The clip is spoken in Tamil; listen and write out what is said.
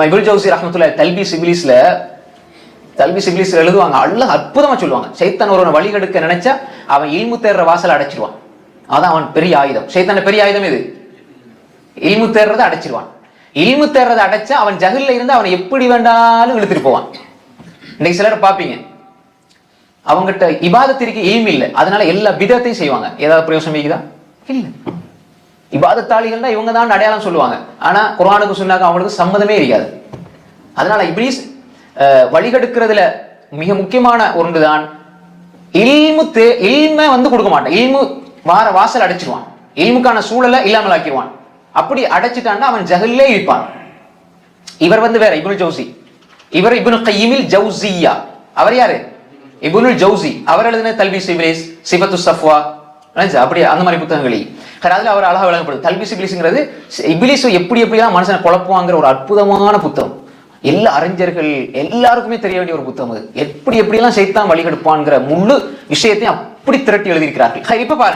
இப்னு ஜௌசி ரஹ்மத்துல்லாஹி தல்பீஸ் இப்லீஸ்ல எழுதுவாங்க. அல்லாஹ் அற்புதமா சொல்லுவாங்க, சைத்தான் ஒருவனை வழிகெடுக்க நினைச்சா அவன் இல்மு தேர்ற வாசலை அடைச்சிருவான். அதான் அவன் பெரிய ஆயுதம். சைத்தான பெரிய ஆயுதம் இது, இல்மு தேர்றதை அடைச்சிருவான். இல்மு தேர்றதை அடைச்சா அவன் ஜஹில்ல இருந்து அவனை எப்படி வேண்டாலும் இழுத்துட்டு போவான். இன்னைக்கு சிலர் பாப்பீங்க, அவங்ககிட்ட இபாதத்திற்கு இல்மு இல்லை, அதனால எல்லா பிதத்தையும் செய்வாங்க. ஏதாவது பிரயோசனம் இருக்குதா? இல்ல. இபாதத்தாளிகள் தான் இவங்க தான் அடையாளம் சொல்லுவாங்க. ஆனா குர்ஆனுக்கு சொன்னாக்க அவங்களுக்கு சம்மதமே இருக்காது. அதனால இப்லீஸ் வழிகெடுக்கிறதுல மிக முக்கியமான ஒன்றுதான் இல்ம கொடுக்க மாட்டான். இல்மு வாசல் அடைச்சிருவான், இல்முக்கான சூழலை இல்லாமல் ஆக்கிடுவான். அப்படி அடைச்சிட்டான்னா அவன் ஜஹல்லே இருப்பான். இவர் வேற இப்னுல் ஜௌசி, இவர் இப்னு கையிமில் ஜௌசியா. அவர் யாரு? இப்னுல் ஜௌசி. அவர் எழுதின தல்பீஸ் இப்லீஸ், சிஃபத்து ஸஃப்வா, அப்படி அந்த மாதிரி புத்தகங்களில் அதுல அவர் அழகா விளங்கப்படுது. தல்பீஸ் இப்லீஸ்ங்கிறது இப்லீஸ் எப்படி எப்படிலாம் மனுஷனை குழப்புவாங்கிற ஒரு அற்புதமான புத்தகம். எல்லா அறிஞர்கள் எல்லாருக்குமே தெரிய வேண்டிய ஒரு புத்தகம் அது. எப்படி எப்படிலாம் சைத்தான் வழிகெடுப்பான்ங்கிற முழு விஷயத்தையும் அப்படி திரட்டி எழுதியிருக்கிறார்கள். இப்ப பாருங்க.